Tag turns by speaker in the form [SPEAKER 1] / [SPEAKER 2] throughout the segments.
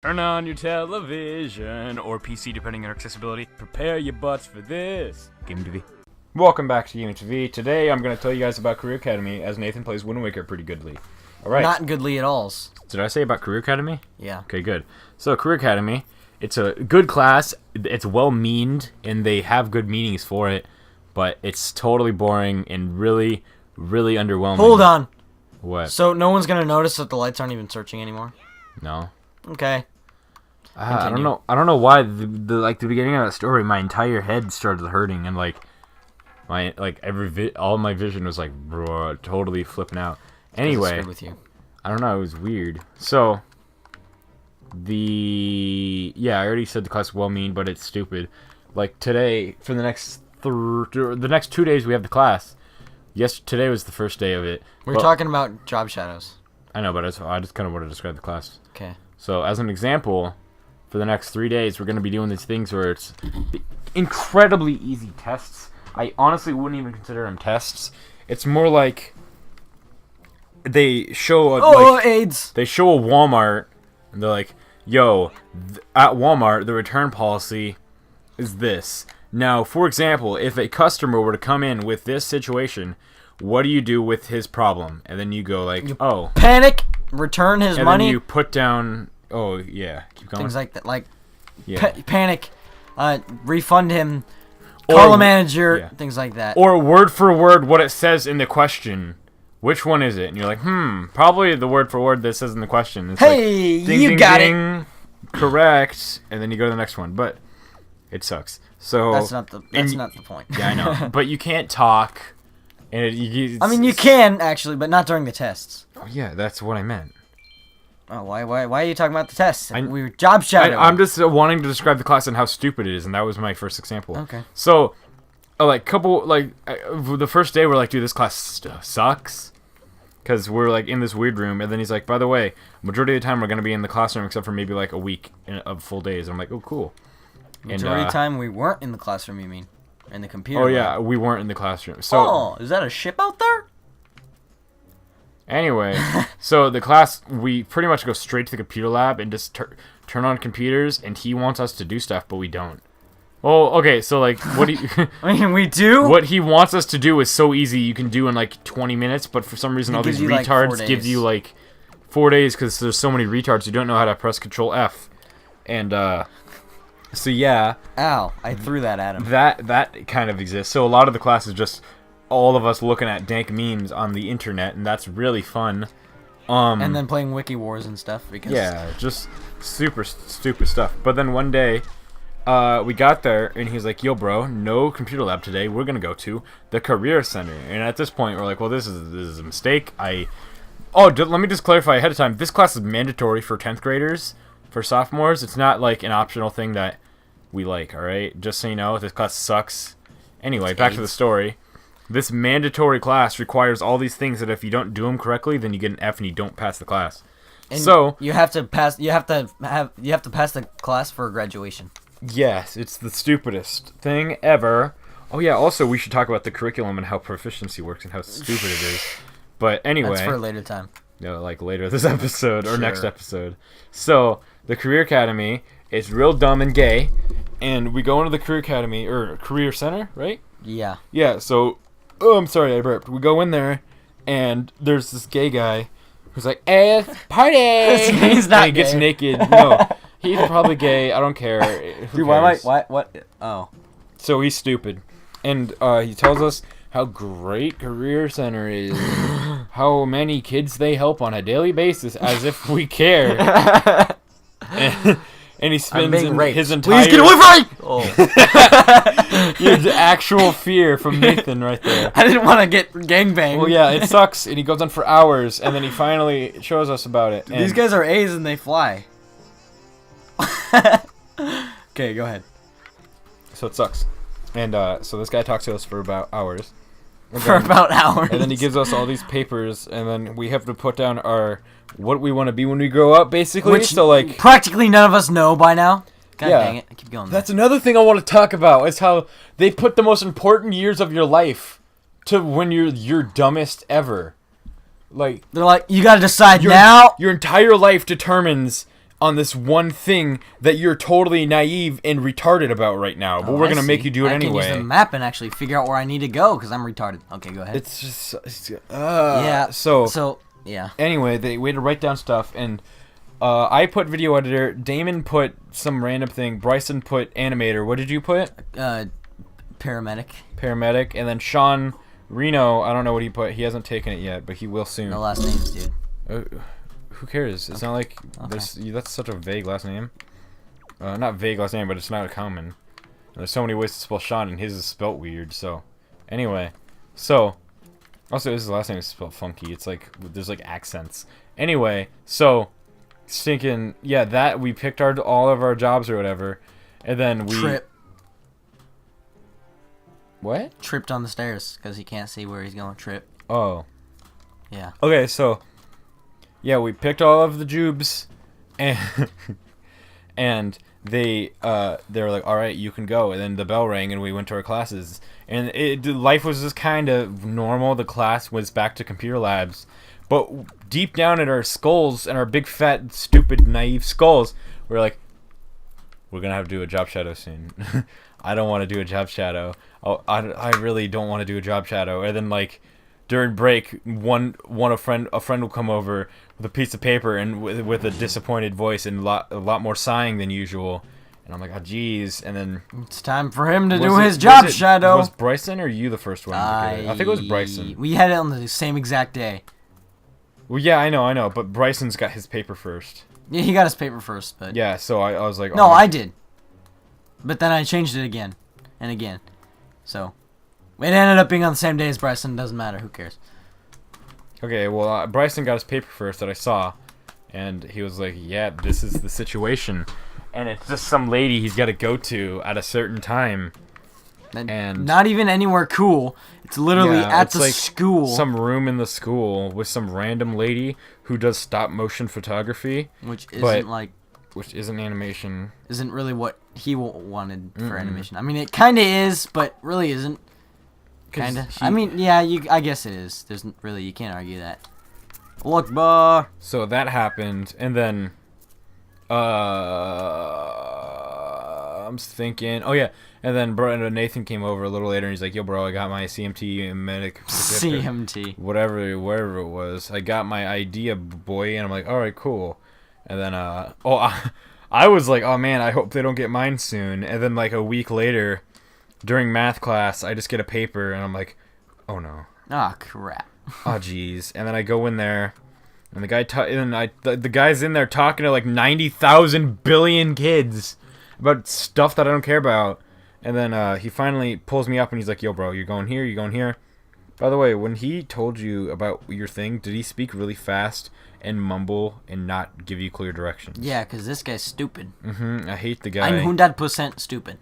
[SPEAKER 1] Turn on your television or PC depending on accessibility. Prepare your butts for this. GamingTV. Welcome back to GamingTV. Today I'm going to tell you guys about Career Academy as Nathan plays Wind Waker pretty goodly. Alright.
[SPEAKER 2] Not goodly at all.
[SPEAKER 1] Did I say about Career Academy?
[SPEAKER 2] Yeah.
[SPEAKER 1] Okay, good. So Career Academy, it's a good class. It's well-meaned and they have good meanings for it. But it's totally boring and really, really underwhelming.
[SPEAKER 2] Hold on.
[SPEAKER 1] What?
[SPEAKER 2] So no one's going to notice that the lights aren't even searching anymore?
[SPEAKER 1] No.
[SPEAKER 2] Okay.
[SPEAKER 1] I don't know. I don't know why the beginning of that story, my entire head started hurting and all my vision was like totally flipping out. Anyway,
[SPEAKER 2] with you.
[SPEAKER 1] I don't know. It was weird. So I already said the class is well-mean, but it's stupid. Like today, for the next 2 days, we have the class. Yes, today was the first day of it.
[SPEAKER 2] We're talking about job shadows.
[SPEAKER 1] I know, but I just kind of want to describe the class.
[SPEAKER 2] Okay.
[SPEAKER 1] So, as an example, for the next 3 days, we're going to be doing these things where it's incredibly easy tests. I honestly wouldn't even consider them tests. It's more like they show
[SPEAKER 2] AIDS.
[SPEAKER 1] They show a Walmart, and they're like, "Yo, at Walmart, the return policy is this." Now, for example, if a customer were to come in with this situation, what do you do with his problem? And then you go like, "Oh,
[SPEAKER 2] panic." Return his money.
[SPEAKER 1] And then you put down... Oh, yeah. Keep going.
[SPEAKER 2] Things like that. Like,
[SPEAKER 1] yeah.
[SPEAKER 2] Panic. Refund him. Call a manager. Yeah. Things like that.
[SPEAKER 1] Or word for word what it says in the question. Which one is it? And you're like, probably the word for word that says in the question. It's
[SPEAKER 2] hey,
[SPEAKER 1] like, ding,
[SPEAKER 2] you
[SPEAKER 1] ding,
[SPEAKER 2] got
[SPEAKER 1] ding, it. Correct. And then you go to the next one. But it sucks. So
[SPEAKER 2] That's not the point.
[SPEAKER 1] Yeah, I know. But you can't talk. And
[SPEAKER 2] you can, actually, but not during the tests.
[SPEAKER 1] Oh, yeah, that's what I meant.
[SPEAKER 2] Oh, why are you talking about the tests? We were job shadowing.
[SPEAKER 1] I'm just wanting to describe the class and how stupid it is, and that was my first example.
[SPEAKER 2] Okay.
[SPEAKER 1] So, the first day we're like, dude, this class sucks. Because we're, like, in this weird room, and then he's like, by the way, majority of the time we're going to be in the classroom except for maybe, like, a week of full days. And I'm like, oh, cool.
[SPEAKER 2] Majority of the time we weren't in the classroom, you mean? In the computer
[SPEAKER 1] lab. Yeah, we weren't in the classroom. So,
[SPEAKER 2] is that a ship out there?
[SPEAKER 1] Anyway, so the class, we pretty much go straight to the computer lab and just turn on computers, and he wants us to do stuff, but we don't. Well, okay, so, like, what do you...
[SPEAKER 2] I mean, we do?
[SPEAKER 1] What he wants us to do is so easy you can do in, like, 20 minutes, but for some reason all these retards give you, like, 4 days because there's so many retards who don't know how to press Control F. And, so, yeah.
[SPEAKER 2] Ow, I threw that at him.
[SPEAKER 1] That kind of exists. So a lot of the class is just all of us looking at dank memes on the internet, and that's really fun.
[SPEAKER 2] And then playing Wiki Wars and stuff. Because
[SPEAKER 1] yeah, just super stupid stuff. But then one day, we got there, and he's like, yo, bro, no computer lab today. We're going to go to the Career Center. And at this point, we're like, well, this is a mistake. Let me just clarify ahead of time. This class is mandatory for 10th graders. For sophomores, it's not like an optional thing that we like, alright? Just so you know, this class sucks. Anyway, back to the story. This mandatory class requires all these things that if you don't do them correctly, then you get an F and you don't pass the class.
[SPEAKER 2] And so you have to pass. You have to pass the class for graduation.
[SPEAKER 1] Yes, it's the stupidest thing ever. Oh yeah, also we should talk about the curriculum and how proficiency works and how stupid it is. But anyway,
[SPEAKER 2] that's for a later time.
[SPEAKER 1] Like later this episode or next episode. So the Career Academy is real dumb and gay, and we go into the Career Academy or Career Center, right?
[SPEAKER 2] Yeah.
[SPEAKER 1] Yeah. So, I'm sorry, I burped. We go in there, and there's this gay guy who's like, "Hey, party!"
[SPEAKER 2] He's not.
[SPEAKER 1] And he gets naked. No, he's probably gay. I don't care.
[SPEAKER 2] Dude, what? Oh.
[SPEAKER 1] So he's stupid, and he tells us how great Career Center is, how many kids they help on a daily basis, as if we care. And he spends his entire...
[SPEAKER 2] Please get away from me! Oh.
[SPEAKER 1] There's actual fear from Nathan right there.
[SPEAKER 2] I didn't want to get gangbanged.
[SPEAKER 1] Well, yeah, it sucks, and he goes on for hours, and then he finally shows us about it.
[SPEAKER 2] Dude, these guys are A's and they fly. Okay, go ahead.
[SPEAKER 1] So it sucks. And so this guy talks to us for about hours.
[SPEAKER 2] And then
[SPEAKER 1] he gives us all these papers, and then we have to put down what we want to be when we grow up, basically.
[SPEAKER 2] Which practically none of us know by now. God dang it. I keep going.
[SPEAKER 1] That's another thing I want to talk about, is how they put the most important years of your life to when you're your dumbest ever. Like,
[SPEAKER 2] they're like, you got to decide now.
[SPEAKER 1] Your entire life determines on this one thing that you're totally naive and retarded about right now, but we're gonna make you do it anyway.
[SPEAKER 2] I can use the map and actually figure out where I need to go because I'm retarded. Okay, go ahead.
[SPEAKER 1] It's just yeah. So
[SPEAKER 2] yeah.
[SPEAKER 1] Anyway, we had to write down stuff, and I put video editor. Damon put some random thing. Bryson put animator. What did you put?
[SPEAKER 2] Paramedic.
[SPEAKER 1] Paramedic, and then Sean Reno. I don't know what he put. He hasn't taken it yet, but he will soon.
[SPEAKER 2] No last names, dude.
[SPEAKER 1] Who cares? It's not like that's such a vague last name. Not vague last name, but it's not a common. And there's so many ways to spell Sean, and his is spelt weird. So, anyway, also his last name is spelled funky. It's like there's like accents. Anyway, so thinking, yeah, that we picked all of our jobs or whatever, and then we
[SPEAKER 2] Trip.
[SPEAKER 1] What?
[SPEAKER 2] Tripped on the stairs because he can't see where he's going. Trip.
[SPEAKER 1] Oh.
[SPEAKER 2] Yeah.
[SPEAKER 1] Okay, so yeah, we picked all of the jubes, and and they were like, all right, you can go. And then the bell rang, and we went to our classes, and life was just kind of normal. The class was back to computer labs, but deep down in our skulls, and our big fat stupid naive skulls, we're like, we're gonna have to do a job shadow soon. I don't want to do a job shadow. I really don't want to do a job shadow. And then like during break, a friend will come over with a piece of paper and with a disappointed voice and a lot more sighing than usual. And I'm like, oh geez. And then
[SPEAKER 2] it's time for him to do his job shadow.
[SPEAKER 1] Was Bryson or you the first one? I think it was Bryson.
[SPEAKER 2] We had it on the same exact day.
[SPEAKER 1] Well, yeah, I know. But Bryson's got his paper first.
[SPEAKER 2] Yeah, he got his paper first, but
[SPEAKER 1] yeah. So I was like,
[SPEAKER 2] no, I did. But then I changed it again and again. So it ended up being on the same day as Bryson. Doesn't matter. Who cares?
[SPEAKER 1] Okay, well, Bryson got his paper first that I saw, and he was like, yeah, this is the situation. And it's just some lady he's got to go to at a certain time. And
[SPEAKER 2] not even anywhere cool. It's literally at the school.
[SPEAKER 1] Some room in the school with some random lady who does stop motion photography.
[SPEAKER 2] Which isn't
[SPEAKER 1] which isn't animation.
[SPEAKER 2] Isn't really what he wanted for animation. I mean, it kind of is, but really isn't. Kind of. I mean, yeah, I guess it is. There's really, you can't argue that. Look,
[SPEAKER 1] so that happened, and then I'm thinking, oh yeah, and then Nathan came over a little later, and he's like, yo, bro, I got my CMT and medic
[SPEAKER 2] CMT.
[SPEAKER 1] Whatever it was. I got my idea, boy, and I'm like, all right, cool. And then, I was like, oh man, I hope they don't get mine soon. And then like a week later, during math class, I just get a paper, and I'm like, oh no.
[SPEAKER 2] Oh crap.
[SPEAKER 1] Oh jeez. And then I go in there, and the guy's in there talking to like 90,000 billion kids about stuff that I don't care about. And then he finally pulls me up, and he's like, yo, bro, you're going here, you're going here. By the way, when he told you about your thing, did he speak really fast and mumble and not give you clear directions?
[SPEAKER 2] Yeah, because this guy's stupid.
[SPEAKER 1] I hate the guy.
[SPEAKER 2] I'm 100% stupid.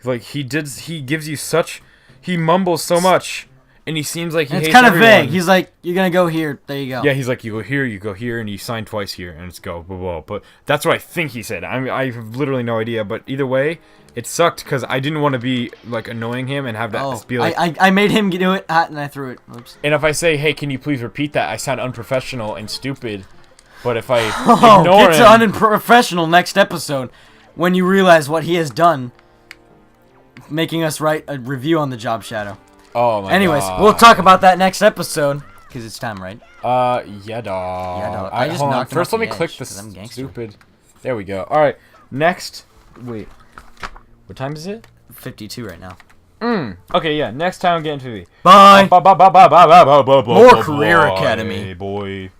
[SPEAKER 1] Like, he gives you he mumbles so much, and he seems like he hates
[SPEAKER 2] everyone. It's kind of vague. He's like, you're going to go here, there you go.
[SPEAKER 1] Yeah, he's like, you go here, and you sign twice here, and it's go, blah, blah. But that's what I think he said. I mean, I have literally no idea, but either way, it sucked, because I didn't want to be, like, annoying him and have that be like...
[SPEAKER 2] I made him do it, and I threw it. Oops.
[SPEAKER 1] And if I say, hey, can you please repeat that, I sound unprofessional and stupid. But if I ignore
[SPEAKER 2] get to unprofessional next episode, when you realize what he has done, making us write a review on the job shadow.
[SPEAKER 1] Oh my
[SPEAKER 2] Anyways,
[SPEAKER 1] God.
[SPEAKER 2] We'll talk about that next episode, because it's time, right?
[SPEAKER 1] Yeah, dog.
[SPEAKER 2] Yeah, dog. I just knocked
[SPEAKER 1] First, let me
[SPEAKER 2] edge,
[SPEAKER 1] click this stupid... There we go. Alright, next... Wait. What time is it?
[SPEAKER 2] 52 right now.
[SPEAKER 1] Okay, yeah. Next time, GamingTV.
[SPEAKER 2] Bye.
[SPEAKER 1] More
[SPEAKER 2] Career Academy.
[SPEAKER 1] Boy.